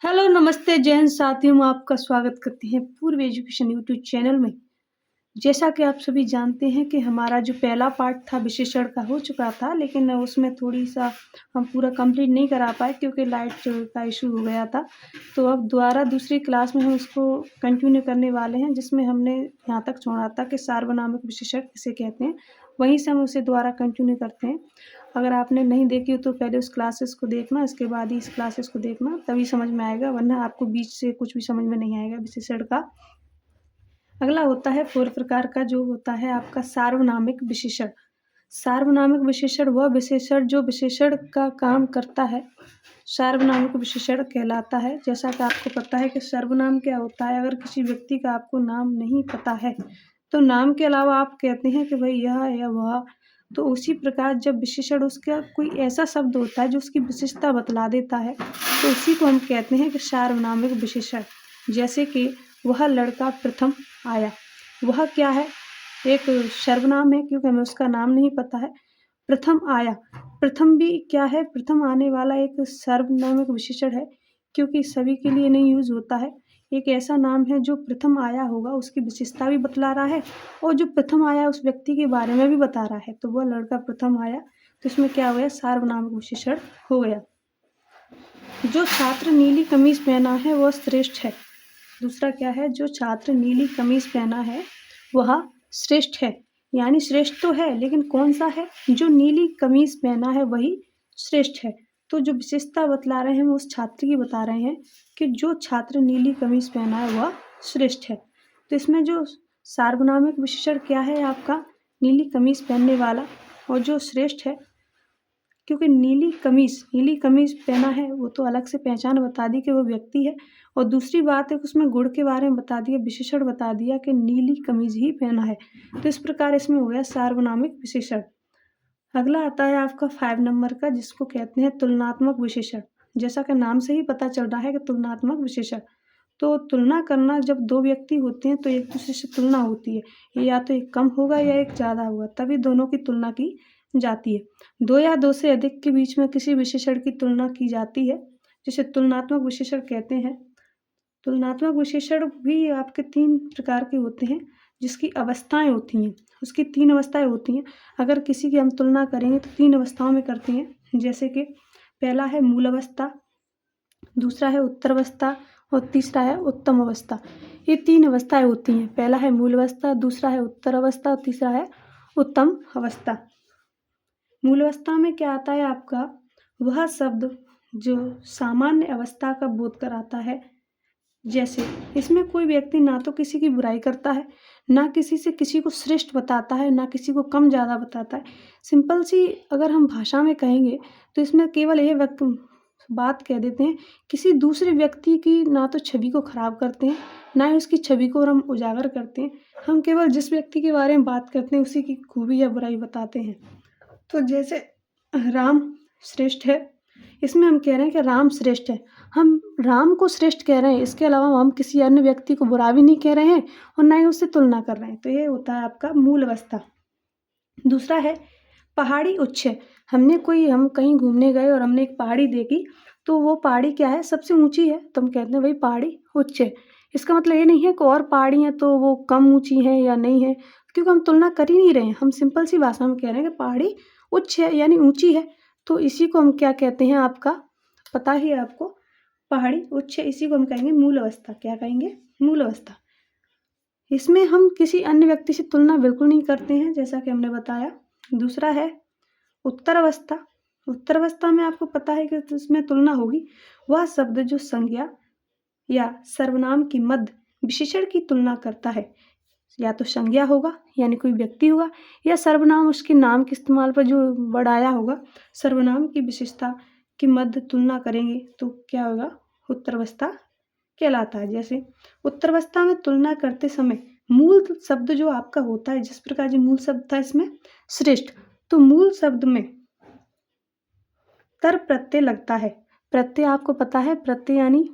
Hello, नमस्ते, जय हिंद साथियों, हम आपका स्वागत करते हैं पूर्व एजुकेशन यूट्यूब चैनल में। जैसा कि आप सभी जानते हैं कि हमारा जो पहला पार्ट था विशेषण का हो चुका था, लेकिन उसमें थोड़ी-सा हम पूरा कंप्लीट नहीं करा पाए क्योंकि लाइट का इश्यू हो गया था। तो अब दोबारा दूसरी क्लास में हम उसको कंटिन्यू करने वाले हैं, जिसमें हमने यहाँ तक छोड़ा था कि सार्वनामिक विशेषण किसे कहते हैं, वहीं से हम उसे दोबारा कंटिन्यू करते हैं। अगर आपने नहीं देखी हो तो पहले उस क्लासेस को देखना, इसके बाद ही इस क्लासेस को देखना, तभी समझ में आएगा, वरना आपको बीच से कुछ भी समझ में नहीं आएगा विशेषण का। अगला होता है 4 प्रकार का, जो होता है आपका सार्वनामिक विशेषण। सार्वनामिक विशेषण वह विशेषण जो विशेषण का काम करता है, सार्वनामिक विशेषण कहलाता है। जैसा कि आपको पता है कि सर्वनाम क्या होता है, अगर किसी व्यक्ति का आपको नाम नहीं पता है, तो नाम के अलावा आप कहते हैं कि भई यह या वह। तो उसी प्रकार जब विशेषण उसका कोई ऐसा शब्द होता है जो उसकी विशेषता बतला देता है, तो उसी को हम कहते हैं कि सार्वनामिक विशेषण। जैसे कि वह लड़का प्रथम आया, वह क्या है? एक सर्वनाम है क्योंकि हमें उसका नाम नहीं पता है। प्रथम आया, प्रथम भी क्या है? प्रथम आने वाला एक सर्वनामिक विशेषण है, क्योंकि सभी के लिए नहीं यूज़ होता है। एक ऐसा नाम है जो प्रथम आया होगा, उसकी विशेषता भी बतला रहा है और जो प्रथम आया उस व्यक्ति के बारे में भी बता रहा है। तो वह लड़का प्रथम आया, तो इसमें क्या हो गया? सार्वनामिक विशेषण हो गया। जो छात्र नीली कमीज़ पहना है वह श्रेष्ठ है। दूसरा क्या है? जो छात्र नीली कमीज़ पहना है वह श्रेष्ठ है। यानी श्रेष्ठ तो है, लेकिन कौन-सा है? जो नीली कमीज़ पहना है वही श्रेष्ठ है। तो जो विशेषता बतला रहे हैं हम उस छात्र की बता रहे हैं कि जो छात्र नीली कमीज़ पहना है वह श्रेष्ठ है। तो इसमें जो सार्वनामिक विशेषण क्या है आपका? नीली कमीज़ पहनने वाला, और जो श्रेष्ठ है क्योंकि नीली कमीज़ पहना है, वो तो अलग से पहचान बता दी कि वो व्यक्ति है, और दूसरी बात है कि उसमें गुण के बारे में बता दिया, विशेषण बता दिया कि नीली कमीज़ ही पहना है। तो इस प्रकार इसमें हो गया सार्वनामिक विशेषण। अगला आता है आपका 5 नंबर का, जिसको कहते हैं तुलनात्मक विशेषण। जैसा कि नाम से ही पता चल रहा है कि तुलनात्मक विशेषण। तो तुलना करना, जब 2 व्यक्ति होते हैं तो एक दूसरे से तुलना होती है। या तो एक कम होगा या एक ज़्यादा होगा, तभी दोनों की तुलना की जाती है। 2 या 2 से अधिक के बीच में किसी विशेषण की तुलना की जाती है, जिसे तुलनात्मक विशेषण कहते हैं। तुलनात्मक विशेषण भी आपके 3 प्रकार के होते हैं, जिसकी अवस्थाएँ होती हैं। उसकी 3 अवस्थाएँ होती हैं। अगर किसी की हम तुलना करेंगे तो 3 अवस्थाओं में करते हैं। जैसे कि पहला है मूल अवस्था, दूसरा है उत्तर अवस्था और तीसरा है उत्तम अवस्था। ये 3 अवस्थाएँ होती हैं। पहला है मूल अवस्था, दूसरा है उत्तर अवस्था और तीसरा है उत्तम अवस्था। मूल अवस्था में क्या आता है आपका? वह शब्द जो सामान्य अवस्था का बोध कराता है। जैसे इसमें कोई व्यक्ति ना तो किसी की बुराई करता है, ना किसी से किसी को श्रेष्ठ बताता है, ना किसी को कम ज़्यादा बताता है। सिंपल सी अगर हम भाषा में कहेंगे तो इसमें केवल ये बात कह देते हैं, किसी दूसरे व्यक्ति की ना तो छवि को खराब करते हैं, ना ही उसकी छवि को हम उजागर करते हैं। हम केवल जिस व्यक्ति के बारे में बात करते हैं उसी की खूबी या बुराई बताते हैं। तो जैसे राम श्रेष्ठ है, इसमें हम कह रहे हैं कि राम श्रेष्ठ है। हम राम को श्रेष्ठ कह रहे हैं, इसके अलावा हम किसी अन्य व्यक्ति को बुरा भी नहीं कह रहे हैं और ना ही उससे तुलना कर रहे हैं। तो ये होता है आपका मूल अवस्था। दूसरा है पहाड़ी उच्च। हम कहीं घूमने गए और हमने एक पहाड़ी देखी, तो वो पहाड़ी क्या है? सबसे ऊँची है, तो हम कहते हैं भई पहाड़ी उच्च है। इसका मतलब ये नहीं है कि और पहाड़ी हैं तो वो कम ऊँची हैं या नहीं है, क्योंकि हम तुलना कर ही नहीं रहे हैं। हम सिंपल सी भाषा में कह रहे हैं कि पहाड़ी उच्च है यानी ऊँची है। तो इसी को हम क्या कहते हैं आपका? पता ही है आपको, पहाड़ी उच्च है, इसी को हम कहेंगे मूल अवस्था। क्या कहेंगे? मूल अवस्था। इसमें हम किसी अन्य व्यक्ति से तुलना बिल्कुल नहीं करते हैं, जैसा कि हमने बताया। दूसरा है उत्तर अवस्था। उत्तर अवस्था में आपको पता है कि इसमें तुलना होगी। वह शब्द जो संज्ञा या सर्वनाम की मध्य विशेषण की तुलना करता है। या तो संज्ञा होगा यानी कोई व्यक्ति होगा, या सर्वनाम उसके नाम के इस्तेमाल पर जो वर्ड आया होगा, सर्वनाम की विशेषता की मध्य तुलना करेंगे तो क्या होगा? उत्तर अवस्था कहलाता है। जैसे उत्तर अवस्था में तुलना करते समय मूल शब्द जो आपका होता है, जिस प्रकार जो मूल शब्द था इसमें श्रेष्ठ, तो मूल शब्द में तर प्रत्यय लगता है। प्रत्यय आपको पता है, प्रत्यय यानी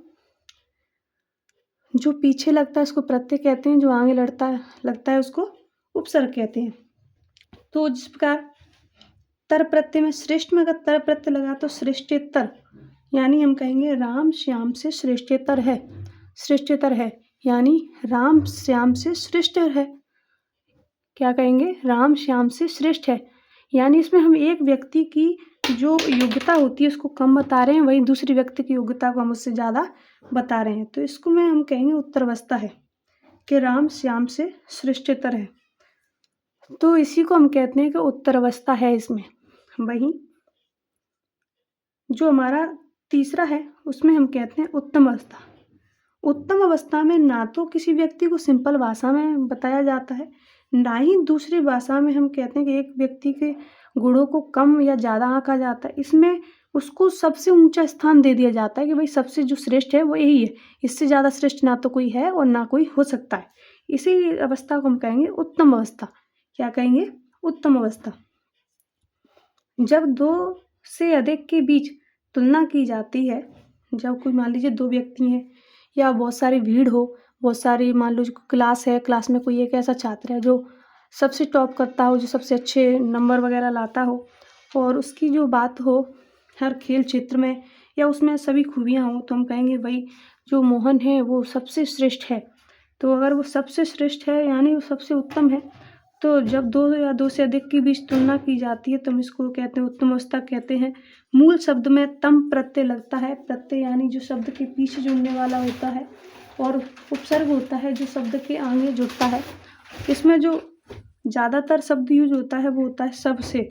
जो पीछे लगता है उसको प्रत्यय कहते हैं, जो आगे लगता है उसको उपसर्ग कहते हैं। तो जिस प्रकार तर प्रत्यय में श्रेष्ठ में अगर तर प्रत्यय लगा तो श्रेष्ठेतर, यानी हम कहेंगे राम श्याम से श्रेष्ठतर है, श्रेष्ठतर है, यानी राम श्याम से श्रेष्ठ है। क्या कहेंगे? राम श्याम से श्रेष्ठ है, यानी इसमें हम एक व्यक्ति की जो योग्यता होती है उसको कम बता रहे हैं, वहीं दूसरे व्यक्ति की योग्यता को हम उससे ज़्यादा बता रहे हैं। तो इसको में हम कहेंगे उत्तरावस्था है कि राम श्याम से श्रेष्ठतर है। तो इसी को हम कहते हैं कि उत्तरावस्था है इसमें। वहीं जो हमारा तीसरा है उसमें हम कहते हैं उत्तम अवस्था। उत्तम अवस्था में ना तो किसी व्यक्ति को सिंपल भाषा में बताया जाता है, ना ही दूसरी भाषा में हम कहते हैं कि एक व्यक्ति के गुणों को कम या ज़्यादा आंका जाता है। इसमें उसको सबसे ऊंचा स्थान दे दिया जाता है कि भाई सबसे जो श्रेष्ठ है वो यही है, इससे ज़्यादा श्रेष्ठ ना तो कोई है और ना कोई हो सकता है। इसी अवस्था को हम कहेंगे उत्तम अवस्था। क्या कहेंगे? उत्तम अवस्था। जब दो से अधिक के बीच तुलना की जाती है, जब कोई मान लीजिए दो व्यक्ति हैं या बहुत सारी भीड़ हो, बहुत सारी मान लो क्लास है, क्लास में कोई एक ऐसा छात्र है जो सबसे टॉप करता हो, जो सबसे अच्छे नंबर वगैरह लाता हो और उसकी जो बात हो हर खेल क्षेत्र में या उसमें सभी खूबियाँ हों, तो हम कहेंगे भाई जो मोहन है वो सबसे श्रेष्ठ है। तो अगर वो सबसे श्रेष्ठ है यानी वो सबसे उत्तम है, तो जब दो या दो से अधिक के बीच तुलना की जाती है तो हम इसको कहते हैं उत्तम अवस्था कहते हैं। मूल शब्द में तम प्रत्यय लगता है। प्रत्यय यानी जो शब्द के पीछे जुड़ने वाला होता है और उपसर्ग होता है जो शब्द के आगे जुड़ता है। इसमें जो ज़्यादातर शब्द यूज होता है वो होता है सबसे,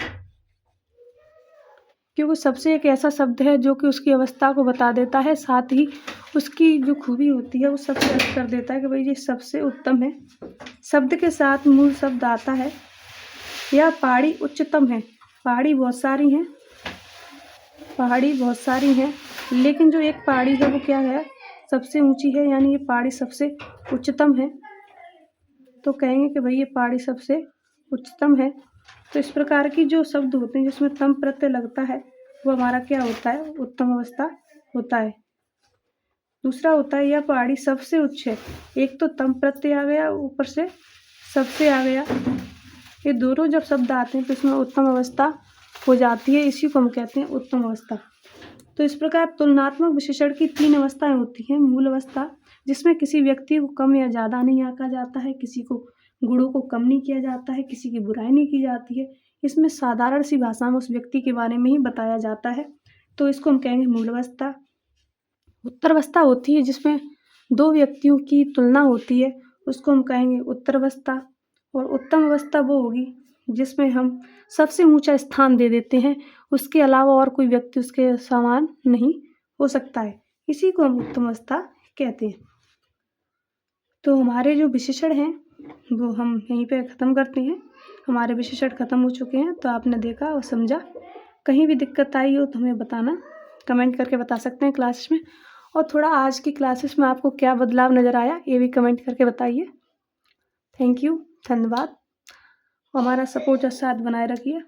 क्योंकि सबसे एक ऐसा शब्द है जो कि उसकी अवस्था को बता देता है, साथ ही उसकी जो खूबी होती है वो सबसे अर्थ कर देता है कि भाई ये सबसे उत्तम है। शब्द के साथ मूल शब्द आता है। यह पहाड़ी उच्चतम है। पहाड़ी बहुत सारी हैं, पहाड़ी बहुत सारी हैं, लेकिन जो एक पहाड़ी है वो क्या है? सबसे ऊंची है, यानी ये पहाड़ी सबसे उच्चतम है। तो कहेंगे कि भाई ये पहाड़ी सबसे उच्चतम है। तो इस प्रकार की जो शब्द होते हैं जिसमें तम प्रत्यय लगता है वो हमारा क्या होता है? उत्तम अवस्था होता है। दूसरा होता है यह पहाड़ी सबसे उच्च है। एक तो तम प्रत्यय आ गया, ऊपर से सबसे आ गया, ये दोनों जब शब्द आते हैं तो इसमें उत्तम अवस्था हो जाती है। इसी को हम कहते हैं उत्तम अवस्था। तो इस प्रकार तुलनात्मक विशेषण की 3 अवस्थाएं होती हैं। मूल अवस्था जिसमें किसी व्यक्ति को कम या ज़्यादा नहीं आंका जाता है, किसी को गुणों को कम नहीं किया जाता है, किसी की बुराई नहीं की जाती है। इसमें साधारण सी भाषा में उस व्यक्ति के बारे में ही बताया जाता है, तो इसको हम कहेंगे मूल अवस्था। उत्तरावस्था होती है जिसमें दो व्यक्तियों की तुलना होती है, उसको हम कहेंगे उत्तरावस्था। और उत्तम अवस्था वो होगी जिसमें हम सबसे ऊंचा स्थान दे देते हैं, उसके अलावा और कोई व्यक्ति उसके समान नहीं हो सकता है। इसी को हम उत्तम अवस्था कहते हैं। तो हमारे जो विशेषण हैं वो हम यहीं पे ख़त्म करते हैं। हमारे विशेषण ख़त्म हो चुके हैं। तो आपने देखा और समझा। कहीं भी दिक्कत आई हो तो हमें बताना, कमेंट करके बता सकते हैं क्लासेस में। और थोड़ा आज की क्लासेस में आपको क्या बदलाव नज़र आया ये भी कमेंट करके बताइए। थैंक यू, धन्यवाद। हमारा सपोर्ट और साथ बनाए रखिए।